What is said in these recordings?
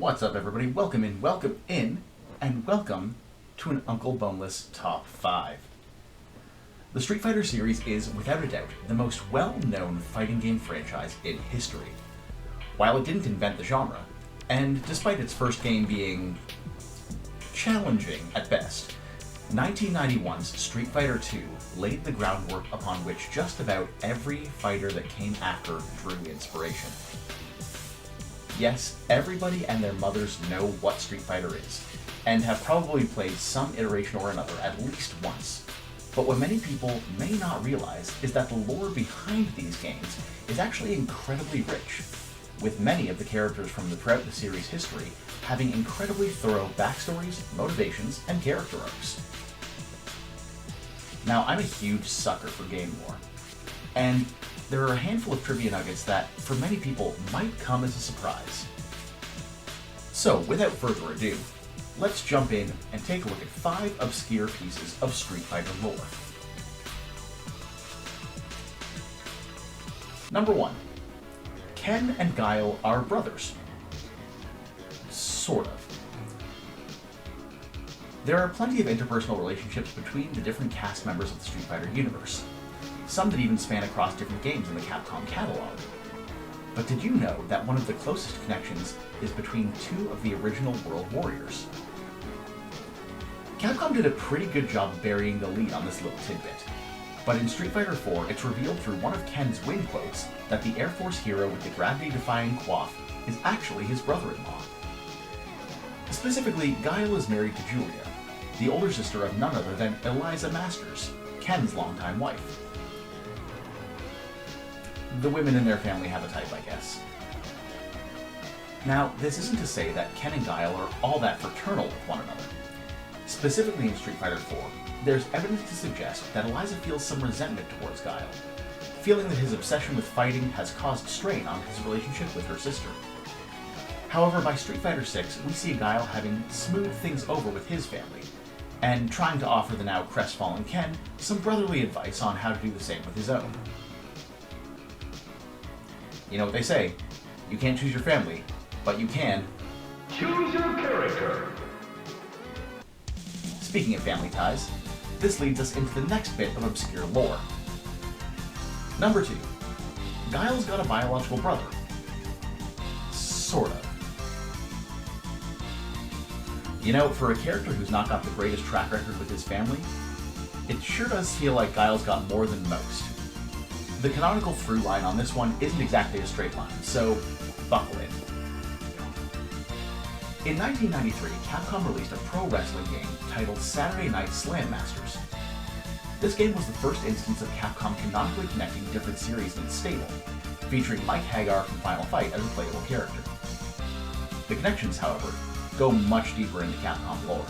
What's up, everybody? Welcome in, and welcome to an Uncle Boneless Top 5. The Street Fighter series is, without a doubt, the most well-known fighting game franchise in history. While it didn't invent the genre, and despite its first game being challenging at best, 1991's Street Fighter II laid the groundwork upon which just about every fighter that came after drew inspiration. Yes, everybody and their mothers know what Street Fighter is, and have probably played some iteration or another at least once. But what many people may not realize is that the lore behind these games is actually incredibly rich, with many of the characters from throughout the series' history having incredibly thorough backstories, motivations, and character arcs. Now, I'm a huge sucker for game lore, and there are a handful of trivia nuggets that, for many people, might come as a surprise. So, without further ado, let's jump in and take a look at 5 obscure pieces of Street Fighter lore. Number 1. Ken and Guile are brothers. Sort of. There are plenty of interpersonal relationships between the different cast members of the Street Fighter universe, some that even span across different games in the Capcom catalog. But did you know that one of the closest connections is between 2 of the original World Warriors? Capcom did a pretty good job of burying the lead on this little tidbit, but in Street Fighter IV it's revealed through one of Ken's win quotes that the Air Force hero with the gravity-defying coif is actually his brother-in-law. Specifically, Guile is married to Julia, the older sister of none other than Eliza Masters, Ken's longtime wife. The women in their family have a type, I guess. Now, this isn't to say that Ken and Guile are all that fraternal with one another. Specifically in Street Fighter IV, there's evidence to suggest that Eliza feels some resentment towards Guile, feeling that his obsession with fighting has caused strain on his relationship with her sister. However, by Street Fighter VI, we see Guile having smoothed things over with his family, and trying to offer the now crestfallen Ken some brotherly advice on how to do the same with his own. You know what they say, you can't choose your family, but you can choose your character. Speaking of family ties, this leads us into the next bit of obscure lore. Number 2. Guile's got a biological brother. Sort of. You know, for a character who's not got the greatest track record with his family, it sure does feel like Guile's got more than most. The canonical through line on this one isn't exactly a straight line, so buckle in. In 1993, Capcom released a pro wrestling game titled Saturday Night Slam Masters. This game was the first instance of Capcom canonically connecting different series in its stable, featuring Mike Hagar from Final Fight as a playable character. The connections, however, go much deeper into Capcom lore.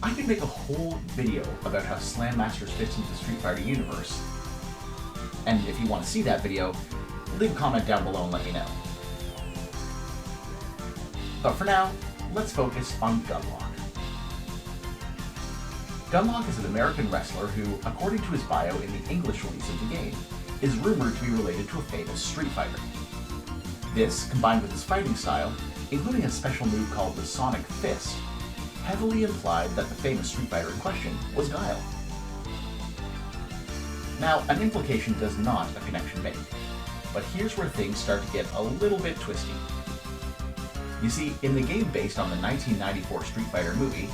I could make a whole video about how Slam Masters fits into the Street Fighter universe, and if you want to see that video, leave a comment down below and let me know. But for now, let's focus on Gunlock. Gunlock is an American wrestler who, according to his bio in the English release of the game, is rumored to be related to a famous Street Fighter. This, combined with his fighting style, including a special move called the Sonic Fist, heavily implied that the famous Street Fighter in question was Guile. Now, an implication does not a connection make, but here's where things start to get a little bit twisty. You see, in the game based on the 1994 Street Fighter movie,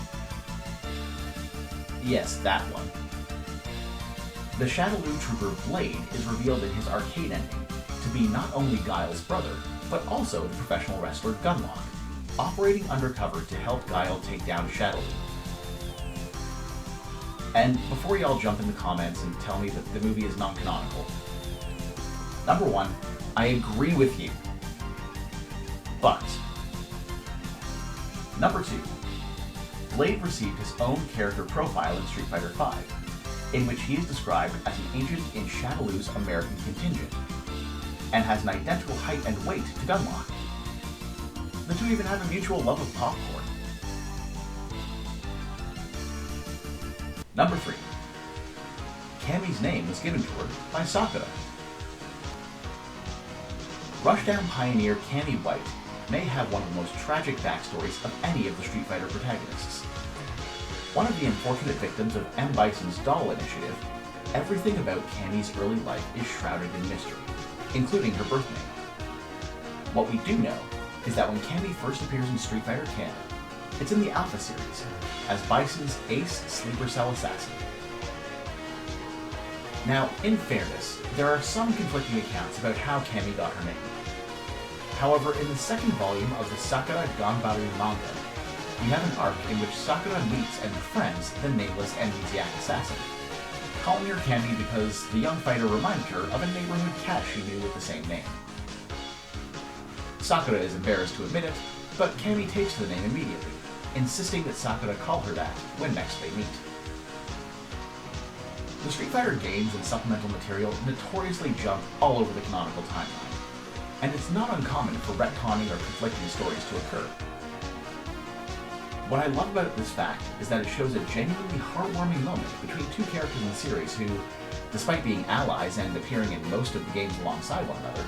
yes, that one, the Shadaloo Trooper Blade is revealed in his arcade ending to be not only Guile's brother, but also the professional wrestler Gunlock, operating undercover to help Guile take down Shadaloo. And before y'all jump in the comments and tell me that the movie is non-canonical, number 1, I agree with you. But number 2, Blade received his own character profile in Street Fighter V, in which he is described as an agent in Shadaloo's American contingent, and has an identical height and weight to Gunlock. The two even have a mutual love of popcorn. Number 3. Cammy's name was given to her by Sakura. Rushdown pioneer Cammy White may have one of the most tragic backstories of any of the Street Fighter protagonists. One of the unfortunate victims of M. Bison's doll initiative, everything about Cammy's early life is shrouded in mystery, including her birth name. What we do know is that when Cammy first appears in Street Fighter canon, it's in the Alpha series, as Bison's ace sleeper cell assassin. Now, in fairness, there are some conflicting accounts about how Cammy got her name. However, in the second volume of the Sakura Ganbaru manga, we have an arc in which Sakura meets and befriends the nameless amnesiac assassin, calling her Cammy because the young fighter reminded her of a neighborhood cat she knew with the same name. Sakura is embarrassed to admit it, but Cammy takes to the name immediately, insisting that Sakura call her that when next they meet. The Street Fighter games and supplemental material notoriously jump all over the canonical timeline, and it's not uncommon for retconning or conflicting stories to occur. What I love about this fact is that it shows a genuinely heartwarming moment between two characters in the series who, despite being allies and appearing in most of the games alongside one another,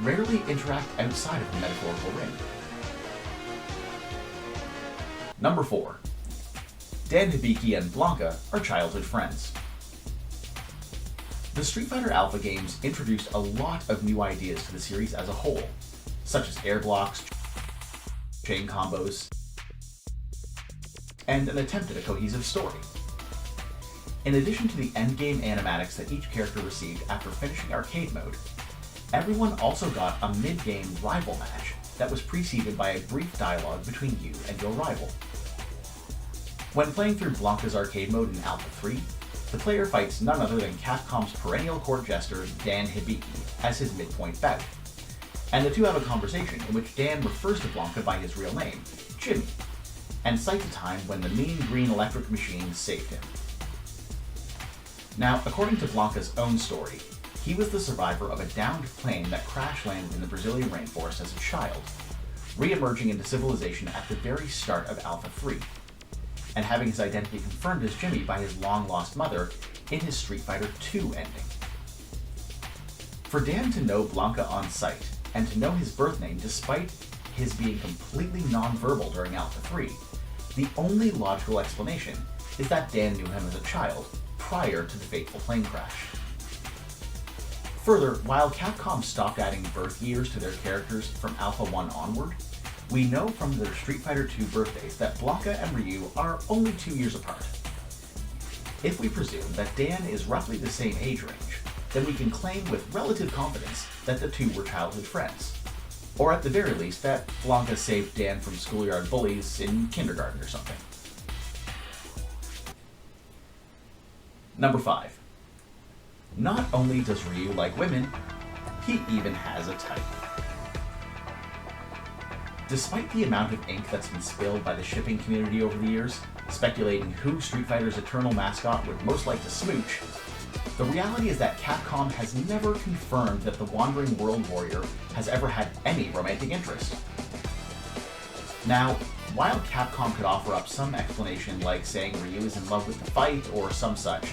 rarely interact outside of the metaphorical ring. Number 4. Dan Hibiki and Blanka are childhood friends. The Street Fighter Alpha games introduced a lot of new ideas to the series as a whole, such as air blocks, chain combos, and an attempt at a cohesive story. In addition to the endgame animatics that each character received after finishing arcade mode, everyone also got a mid-game rival match that was preceded by a brief dialogue between you and your rival. When playing through Blanka's arcade mode in Alpha 3, the player fights none other than Capcom's perennial court jester Dan Hibiki as his midpoint bout, and the two have a conversation in which Dan refers to Blanka by his real name, Jimmy, and cites a time when the mean green electric machine saved him. Now, according to Blanka's own story, he was the survivor of a downed plane that crash-landed in the Brazilian rainforest as a child, re-emerging into civilization at the very start of Alpha 3, and having his identity confirmed as Jimmy by his long-lost mother in his Street Fighter II ending. For Dan to know Blanka on sight, and to know his birth name despite his being completely non-verbal during Alpha 3, the only logical explanation is that Dan knew him as a child, prior to the fateful plane crash. Further, while Capcom stopped adding birth years to their characters from Alpha 1 onward, we know from their Street Fighter II birthdays that Blanka and Ryu are only 2 years apart. If we presume that Dan is roughly the same age range, then we can claim with relative confidence that the two were childhood friends. Or at the very least, that Blanka saved Dan from schoolyard bullies in kindergarten or something. Number 5. Not only does Ryu like women, he even has a type. Despite the amount of ink that's been spilled by the shipping community over the years, speculating who Street Fighter's eternal mascot would most like to smooch, the reality is that Capcom has never confirmed that the Wandering World Warrior has ever had any romantic interest. Now, while Capcom could offer up some explanation like saying Ryu is in love with the fight or some such,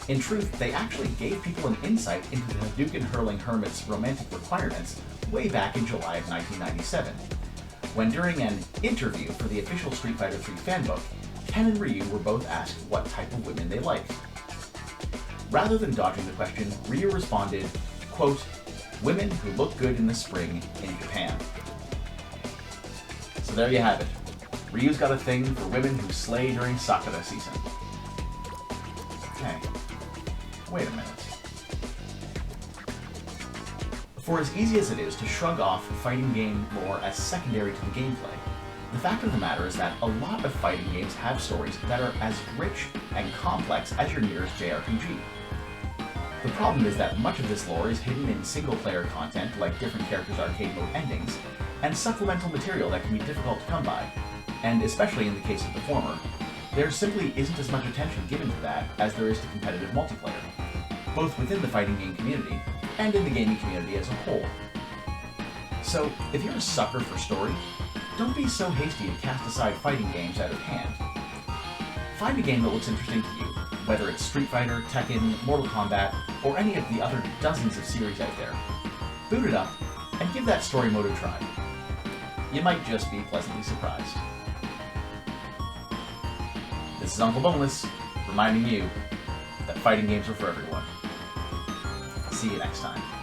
in truth, they actually gave people an insight into the Hadouken-hurling hermit's romantic requirements way back in July of 1997, when during an interview for the official Street Fighter III fanbook, Ken and Ryu were both asked what type of women they liked. Rather than dodging the question, Ryu responded, quote, "Women who look good in the spring in Japan." So there you have it. Ryu's got a thing for women who slay during Sakura season. Hey, wait a minute. For as easy as it is to shrug off fighting game lore as secondary to the gameplay, the fact of the matter is that a lot of fighting games have stories that are as rich and complex as your nearest JRPG. The problem is that much of this lore is hidden in single-player content like different characters' arcade mode endings, and supplemental material that can be difficult to come by, and especially in the case of the former, there simply isn't as much attention given to that as there is to competitive multiplayer, both within the fighting game community and in the gaming community as a whole. So, if you're a sucker for story, don't be so hasty to cast aside fighting games out of hand. Find a game that looks interesting to you, whether it's Street Fighter, Tekken, Mortal Kombat, or any of the other dozens of series out there. Boot it up, and give that story mode a try. you might just be pleasantly surprised. This is Uncle Boneless, reminding you that fighting games are for everyone. See you next time.